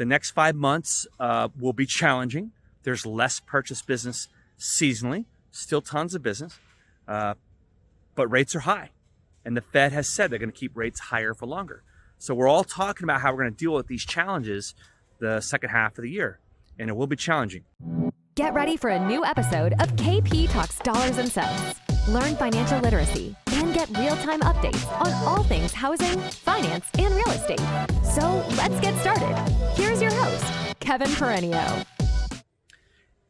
The next 5 months will be challenging. There's less purchase business seasonally, still tons of business, but rates are high. And the Fed has said they're going to keep rates higher for longer. So we're all talking about how we're going to deal with these challenges the second half of the year, and it will be challenging. Get ready for a new episode of KP Talks Dollars and Cents. Learn financial literacy and get real-time updates on all things housing, finance, and real estate. So let's get started. Here's your host, Kevin Perenio.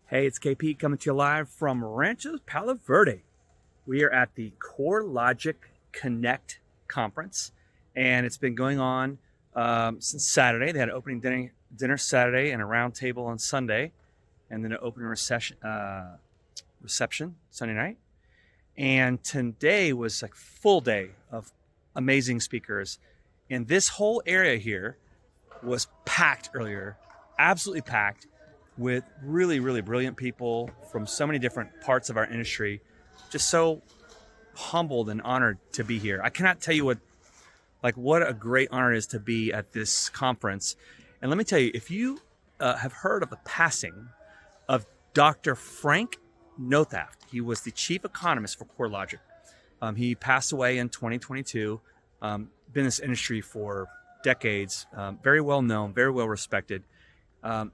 Hey, it's KP coming to you live from Rancho Palo Verde. We are at the CoreLogic Connect conference, and it's been going on since Saturday. They had an opening dinner Saturday and a round table on Sunday, and then an opening reception Sunday night. And today was like full day of amazing speakers. And this whole area here was packed earlier, absolutely packed with really, really brilliant people from so many different parts of our industry. Just so humbled and honored to be here. I cannot tell you what a great honor it is to be at this conference. And let me tell you, if you have heard of the passing of Dr. Frank Nothaft, he was the chief economist for CoreLogic. He passed away in 2022. Been in this industry for decades. Very well known, very well respected.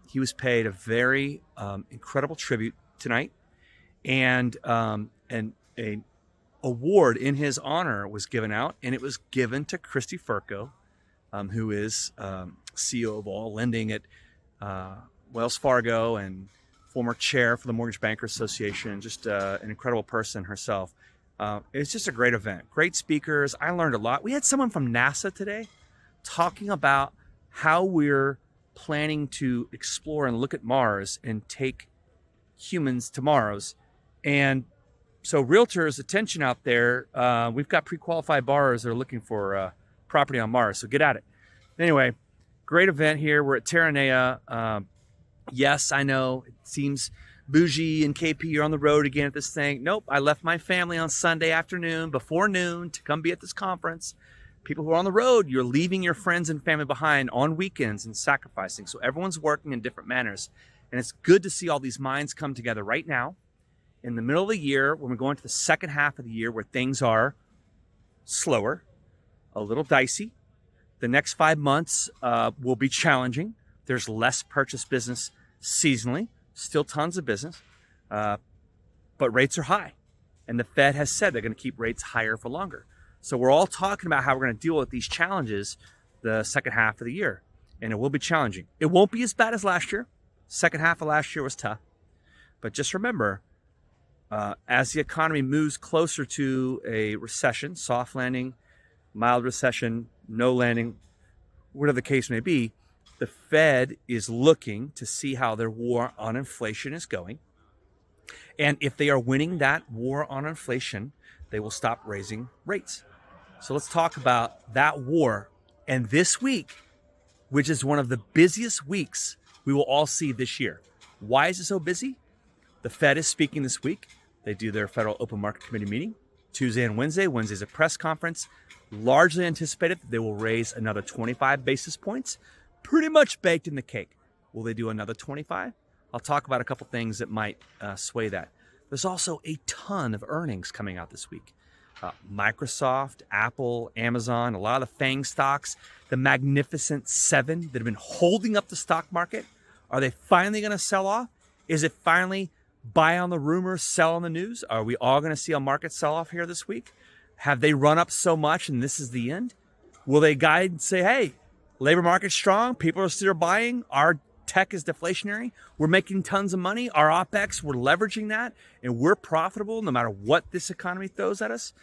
He was paid a very incredible tribute tonight, and a award in his honor was given out, and it was given to Christy Furco, who is CEO of all lending at Wells Fargo and former chair for the Mortgage Bankers Association, just an incredible person herself. It's just a great event, great speakers. I learned a lot. We had someone from NASA today talking about how we're planning to explore and look at Mars and take humans to Mars. And so realtors, attention out there, we've got pre-qualified borrowers that are looking for property on Mars, so get at it. Anyway, great event here. We're at Terranea. Yes, I know it seems bougie and KP, you're on the road again at this thing. Nope, I left my family on Sunday afternoon before noon to come be at this conference. People who are on the road, you're leaving your friends and family behind on weekends and sacrificing. So everyone's working in different manners. And it's good to see all these minds come together right now in the middle of the year when we're going to the second half of the year where things are slower, a little dicey. The next 5 months will be challenging. There's less purchase business seasonally, still tons of business, but rates are high. And the Fed has said they're going to keep rates higher for longer. So we're all talking about how we're going to deal with these challenges the second half of the year. And it will be challenging. It won't be as bad as last year. Second half of last year was tough. But just remember, as the economy moves closer to a recession, soft landing, mild recession, no landing, whatever the case may be, the Fed is looking to see how their war on inflation is going. And if they are winning that war on inflation, they will stop raising rates. So let's talk about that war. And this week, which is one of the busiest weeks we will all see this year. Why is it so busy? The Fed is speaking this week. They do their Federal Open Market Committee meeting Tuesday and Wednesday. Wednesday's a press conference. Largely anticipated they will raise another 25 basis points. Pretty much baked in the cake. Will they do another 25? I'll talk about a couple things that might sway that. There's also a ton of earnings coming out this week. Microsoft, Apple, Amazon, a lot of the FANG stocks, the Magnificent Seven that have been holding up the stock market. Are they finally going to sell off? Is it finally buy on the rumors, sell on the news? Are we all going to see a market sell off here this week? Have they run up so much and this is the end? Will they guide and say, hey, labor market's strong, people are still buying, our tech is deflationary, we're making tons of money, our OPEX, we're leveraging that, and we're profitable no matter what this economy throws at us?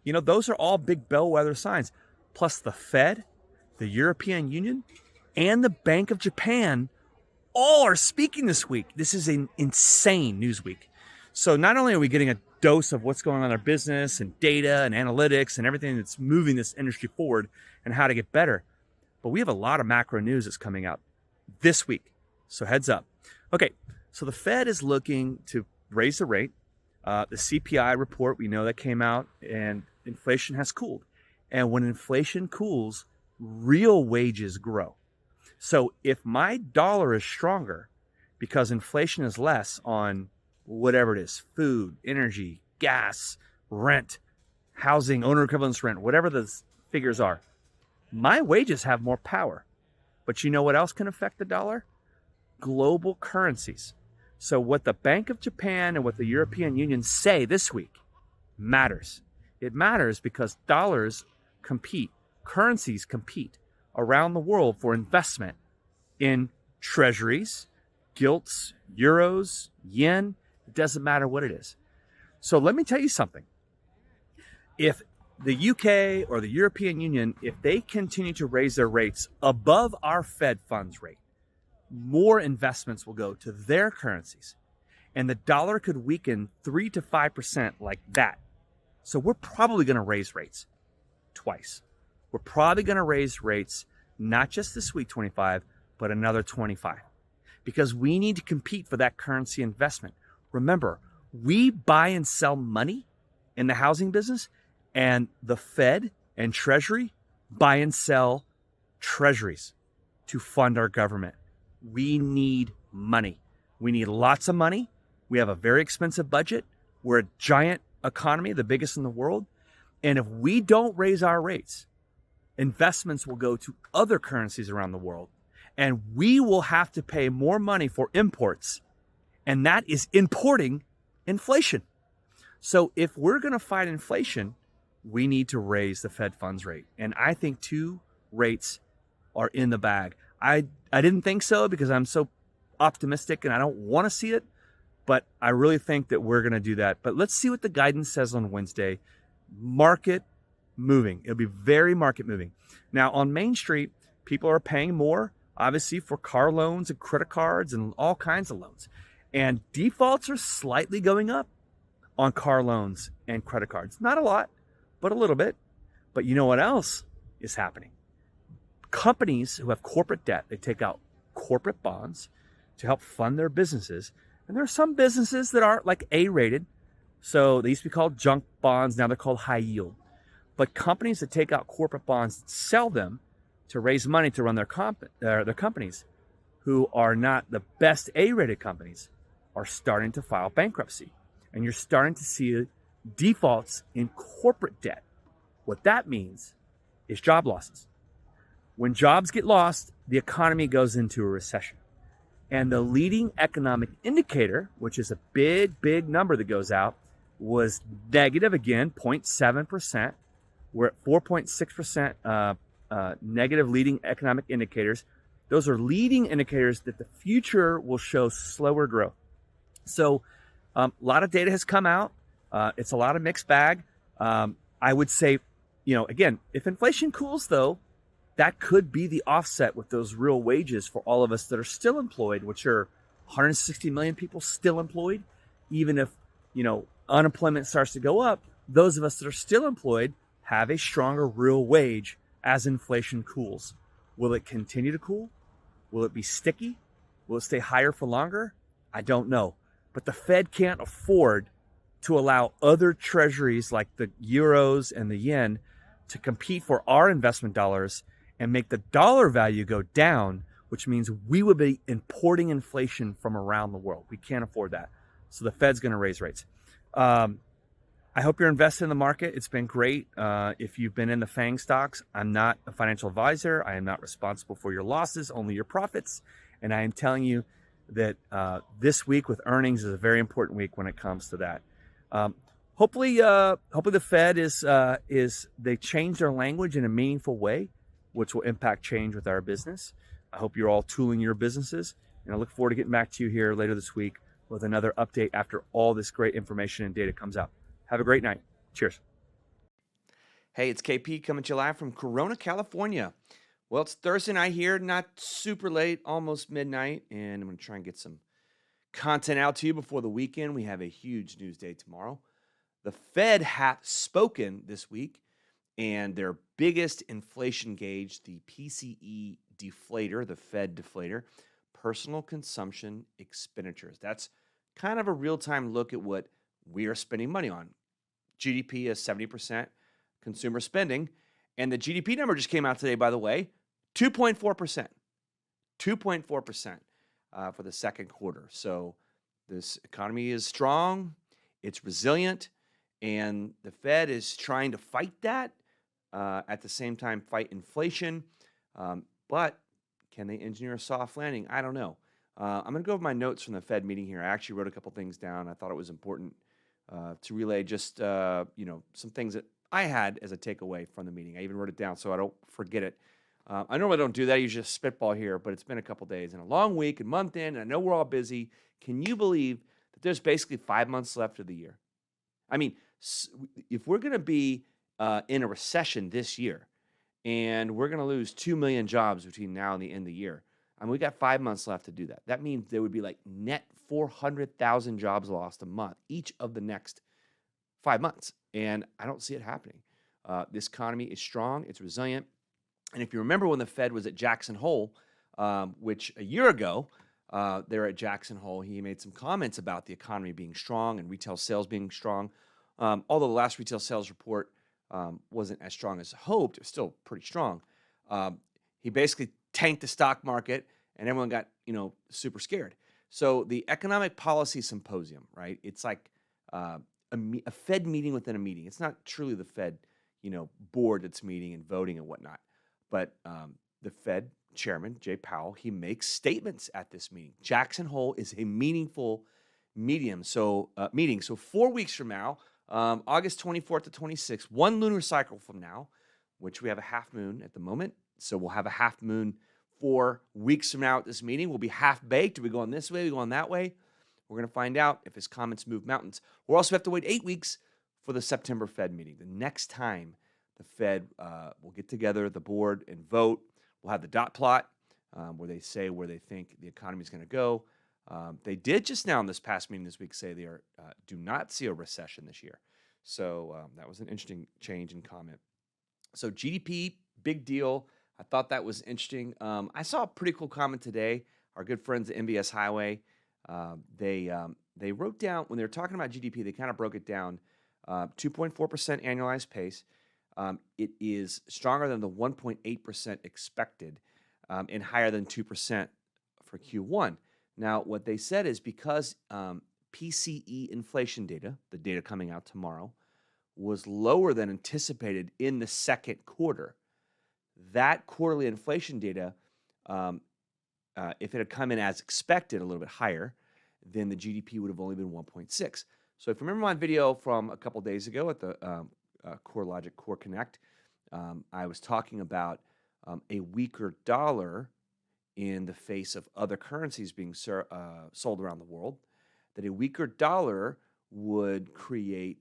You know, those are all big bellwether signs. Plus the Fed, the European Union, and the Bank of Japan all are speaking this week. This is an insane news week. So not only are we getting a dose of what's going on in our business and data and analytics and everything that's moving this industry forward and how to get better, but we have a lot of macro news that's coming out this week. So heads up. Okay, so the Fed is looking to raise the rate. The CPI report, we know that came out, and inflation has cooled. And when inflation cools, real wages grow. So if my dollar is stronger because inflation is less on whatever it is, food, energy, gas, rent, housing, owner equivalence rent, whatever the figures are, my wages have more power. But you know what else can affect the dollar? Global currencies. So what the Bank of Japan and what the European Union say this week matters. It matters because dollars compete, currencies compete around the world for investment in treasuries, gilts, euros, yen. It doesn't matter what it is. So let me tell you something. If the UK or the European Union, if they continue to raise their rates above our Fed funds rate, more investments will go to their currencies. And the dollar could weaken 3 to 5% like that. So we're probably going to raise rates twice. We're probably going to raise rates not just this week, 25, but another 25. Because we need to compete for that currency investment. Remember, we buy and sell money in the housing business, and the Fed and Treasury buy and sell treasuries to fund our government. We need money. We need lots of money. We have a very expensive budget. We're a giant economy, the biggest in the world. And if we don't raise our rates, investments will go to other currencies around the world. And we will have to pay more money for imports. And that is importing inflation. So if we're going to fight inflation, we need to raise the Fed funds rate. And I think 2 rates are in the bag. I didn't think so because I'm so optimistic and I don't want to see it, but I really think that we're going to do that. But let's see what the guidance says on Wednesday. Market moving. It'll be very market moving. Now on Main Street, people are paying more, obviously, for car loans and credit cards and all kinds of loans. And defaults are slightly going up on car loans and credit cards. Not a lot, but a little bit. But you know what else is happening? Companies who have corporate debt, they take out corporate bonds to help fund their businesses. And there are some businesses that are like A-rated. So they used to be called junk bonds. Now they're called high yield. But companies that take out corporate bonds, sell them to raise money to run their companies, who are not the best A-rated companies, are starting to file bankruptcy. And you're starting to see defaults in corporate debt. What that means is job losses. When jobs get lost, the economy goes into a recession. And the leading economic indicator, which is a big, big number that goes out, was negative again, 0.7%. We're at 4.6% negative leading economic indicators. Those are leading indicators that the future will show slower growth. So a lot of data has come out. It's a lot of mixed bag. I would say, again, if inflation cools, though, that could be the offset with those real wages for all of us that are still employed, which are 160 million people still employed. Even if, unemployment starts to go up, those of us that are still employed have a stronger real wage as inflation cools. Will it continue to cool? Will it be sticky? Will it stay higher for longer? I don't know. But the Fed can't afford to allow other treasuries like the euros and the yen to compete for our investment dollars and make the dollar value go down, which means we would be importing inflation from around the world. We can't afford that. So the Fed's going to raise rates. I hope you're invested in the market. It's been great. If you've been in the FANG stocks, I'm not a financial advisor. I am not responsible for your losses, only your profits. And I am telling you that this week with earnings is a very important week when it comes to that. Hopefully the Fed is they change their language in a meaningful way, which will impact change with our business. I hope you're all tooling your businesses, and I look forward to getting back to you here later this week with another update after all this great information and data comes out. Have a great night. Cheers. Hey, it's KP coming to you live from Corona, California. Well, it's Thursday night here, not super late, almost midnight, and I'm going to try and get some content out to you before the weekend. We have a huge news day tomorrow. The Fed hath spoken this week, and their biggest inflation gauge, the PCE deflator, the Fed deflator, personal consumption expenditures. That's kind of a real-time look at what we are spending money on. GDP is 70% consumer spending, and the GDP number just came out today, by the way, 2.4%. 2.4% for the second quarter. So this economy is strong, it's resilient, and the Fed is trying to fight that, at the same time fight inflation. But can they engineer a soft landing? I don't know. I'm going to go over my notes from the Fed meeting here. I actually wrote a couple things down. I thought it was important to relay just some things that I had as a takeaway from the meeting. I even wrote it down so I don't forget it. I normally don't do that. I usually just spitball here, but it's been a couple days and a long week and month in, and I know we're all busy. Can you believe that there's basically 5 months left of the year? I mean, if we're going to be in a recession this year, and we're going to lose 2 million jobs between now and the end of the year, I mean, we got 5 months left to do that. That means there would be like net 400,000 jobs lost a month each of the next 5 months, and I don't see it happening. This economy is strong, it's resilient, and if you remember when the Fed was at Jackson Hole, which a year ago, they were at Jackson Hole, he made some comments about the economy being strong and retail sales being strong. Although the last retail sales report wasn't as strong as hoped, it was still pretty strong. He basically tanked the stock market, and everyone got super scared. So the Economic Policy Symposium, right? It's like a Fed meeting within a meeting. It's not truly the Fed, board that's meeting and voting and whatnot. But the Fed chairman, Jay Powell, he makes statements at this meeting. Jackson Hole is a meaningful meeting. So 4 weeks from now, August 24th to 26th, one lunar cycle from now, which we have a half moon at the moment. So we'll have a half moon 4 weeks from now at this meeting. We'll be half baked. Are we going this way? Are we going that way? We're going to find out if his comments move mountains. We'll also have to wait 8 weeks for the September Fed meeting. The next time the Fed will get together, the board, and vote. We'll have the dot plot where they say where they think the economy is going to go. They did just now in this past meeting this week say they do not see a recession this year. So that was an interesting change in comment. So GDP, big deal. I thought that was interesting. I saw a pretty cool comment today. Our good friends at MBS Highway, they wrote down, when they were talking about GDP, they kind of broke it down, 2.4% annualized pace. It is stronger than the 1.8% expected and higher than 2% for Q1. Now, what they said is because PCE inflation data, the data coming out tomorrow, was lower than anticipated in the second quarter, that quarterly inflation data, if it had come in as expected, a little bit higher, then the GDP would have only been 1.6. So if you remember my video from a couple days ago at the CoreLogic Core Connect, I was talking about a weaker dollar in the face of other currencies being sold around the world, that a weaker dollar would create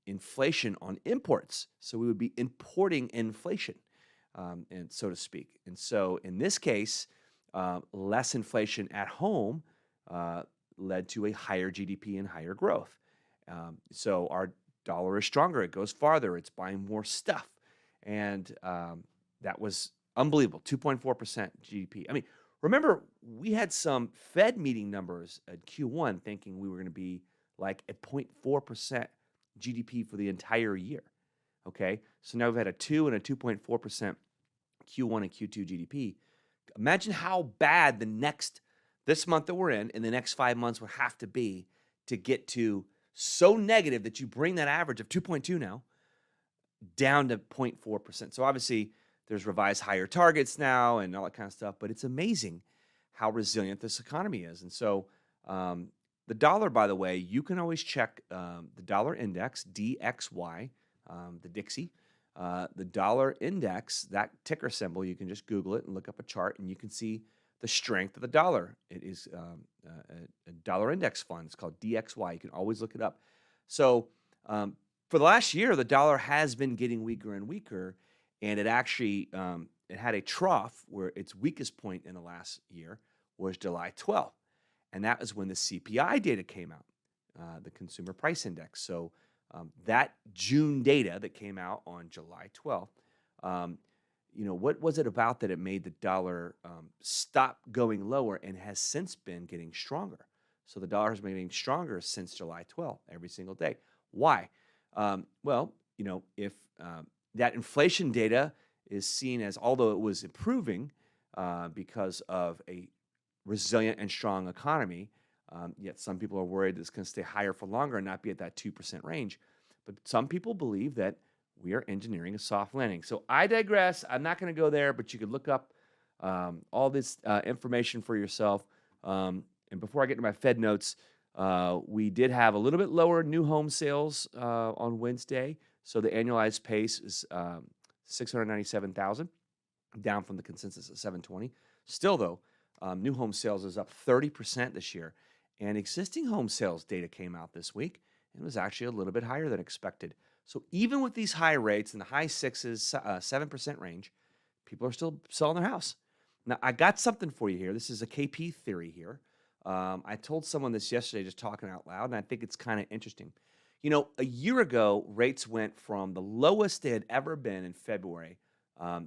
inflation on imports. So we would be importing inflation, and so to speak. And so in this case, less inflation at home led to a higher GDP and higher growth. So our dollar is stronger. It goes farther. It's buying more stuff. And that was unbelievable, 2.4% GDP. I mean, remember, we had some Fed meeting numbers at Q1 thinking we were going to be like at 0.4% GDP for the entire year. Okay, so now we've had a 2 and a 2.4% Q1 and Q2 GDP. Imagine how bad this month that we're in the next 5 months will have to be to get to so negative that you bring that average of 2.2 now down to 0.4%. So obviously there's revised higher targets now and all that kind of stuff, but it's amazing how resilient this economy is. And so the dollar, by the way, you can always check the dollar index, DXY, the Dixie. The dollar index, that ticker symbol, you can just Google it and look up a chart and you can see the strength of the dollar. It is a dollar index fund. It's called DXY. You can always look it up. So for the last year, the dollar has been getting weaker and weaker, and it actually it had a trough where its weakest point in the last year was July 12th, and that was when the CPI data came out, the Consumer Price Index. So that June data that came out on July 12th, what was it about that it made the dollar stop going lower and has since been getting stronger? So the dollar has been getting stronger since July 12th, every single day. Why? If that inflation data is seen as, although it was improving, because of a resilient and strong economy. Yet some people are worried it's going to stay higher for longer and not be at that 2% range. But some people believe that we are engineering a soft landing. So I digress. I'm not going to go there, but you could look up all this information for yourself. And before I get to my Fed notes, we did have a little bit lower new home sales on Wednesday. So the annualized pace is 697,000, down from the consensus of 720. Still, though, new home sales is up 30% this year. And existing home sales data came out this week, and it was actually a little bit higher than expected. So even with these high rates in the high 7% range, people are still selling their house. Now, I got something for you here. This is a KP theory here. I told someone this yesterday, just talking out loud, and I think it's kind of interesting. You know, a year ago, rates went from the lowest they had ever been in February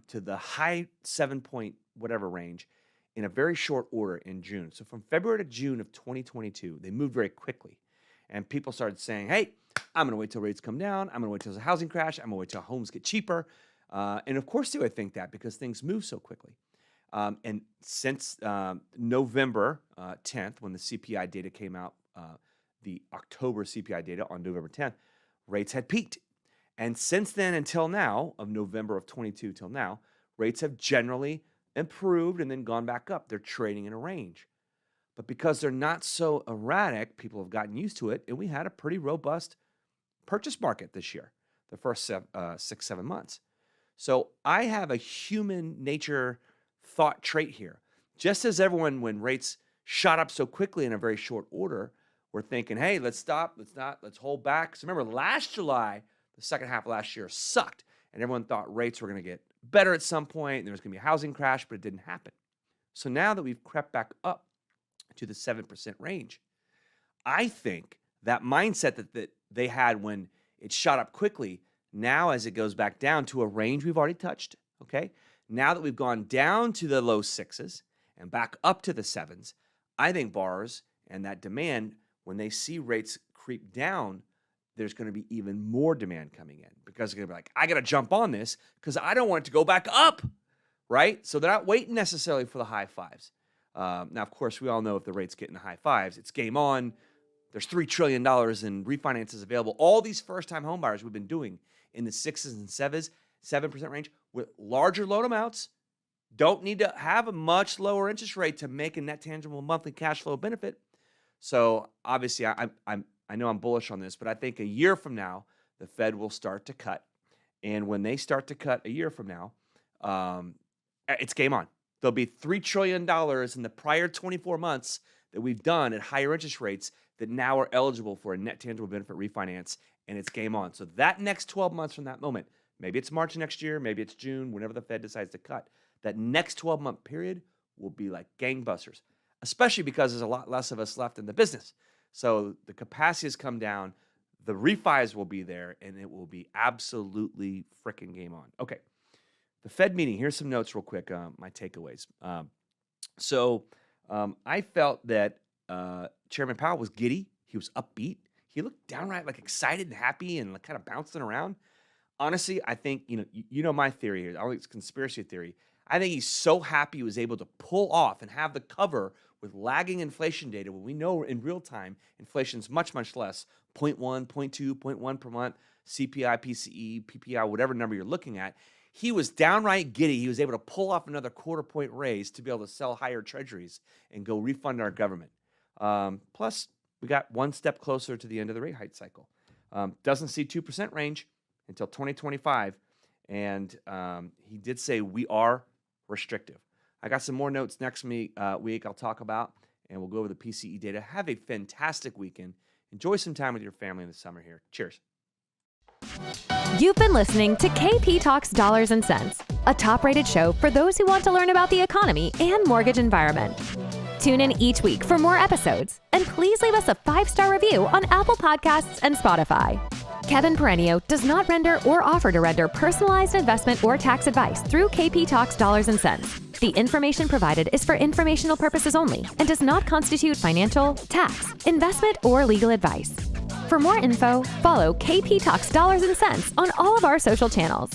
to the high 7 point whatever range in a very short order in June. So from February to June of 2022, they moved very quickly. And people started saying, hey, I'm going to wait till rates come down. I'm going to wait till there's a housing crash. I'm going to wait till homes get cheaper. And of course they would think that because things move so quickly. And since November 10th, when the CPI data came out, the October CPI data on November 10th, rates had peaked. And since then until now, of November of 22 till now, rates have generally improved and then gone back up. They're trading in a range. But because they're not so erratic, people have gotten used to it, and we had a pretty robust purchase market this year, the first 6-7 months. So I have a human nature thought trait here. Just as everyone, when rates shot up so quickly in a very short order, we're thinking, hey, let's stop, let's hold back. So remember, last July, the second half of last year sucked, and everyone thought rates were going to get better at some point, and there was going to be a housing crash, but it didn't happen. So now that we've crept back up to the 7% range, I think that mindset that they had when it shot up quickly, now as it goes back down to a range we've already touched, okay? Now that we've gone down to the low 6s and back up to the 7s, I think borrowers and that demand, when they see rates creep down, there's going to be even more demand coming in because they're going to be like, I got to jump on this because I don't want it to go back up, right? So they're not waiting necessarily for the high 5s. Now, of course, we all know if the rates get in the high 5s, it's game on. There's $3 trillion in refinances available. All these first-time home buyers we've been doing in the 6s and 7% range with larger loan amounts don't need to have a much lower interest rate to make a net tangible monthly cash flow benefit. So obviously, I know I'm bullish on this, but I think a year from now, the Fed will start to cut. And when they start to cut a year from now, it's game on. There'll be $3 trillion in the prior 24 months that we've done at higher interest rates that now are eligible for a net tangible benefit refinance, and it's game on. So that next 12 months from that moment, maybe it's March next year, maybe it's June, whenever the Fed decides to cut, that next 12-month period will be like gangbusters, especially because there's a lot less of us left in the business. So the capacity has come down, the refis will be there, and it will be absolutely freaking game on. Okay, the Fed meeting, here's some notes real quick, my takeaways. I felt that Chairman Powell was giddy. He was upbeat. He looked downright like excited and happy and like kind of bouncing around. Honestly, I think, you know my theory here. I don't think it's conspiracy theory. I think he's so happy he was able to pull off and have the cover with lagging inflation data when we know in real time inflation's much, much less, 0.1, 0.2, 0.1 per month, CPI, PCE, PPI, whatever number you're looking at. He was downright giddy. He was able to pull off another quarter-point raise to be able to sell higher treasuries and go refund our government. Plus, we got one step closer to the end of the rate hike cycle. Doesn't see 2% range until 2025, and he did say we are restrictive. I got some more notes next week I'll talk about, and we'll go over the PCE data. Have a fantastic weekend. Enjoy some time with your family in the summer here. Cheers. You've been listening to KP Talks Dollars and Cents, a top-rated show for those who want to learn about the economy and mortgage environment. Tune in each week for more episodes, and please leave us a 5-star review on Apple Podcasts and Spotify. Kevin Perenio does not render or offer to render personalized investment or tax advice through KP Talks Dollars and Cents. The information provided is for informational purposes only and does not constitute financial, tax, investment, or legal advice. For more info, follow KP Talks Dollars and Cents on all of our social channels.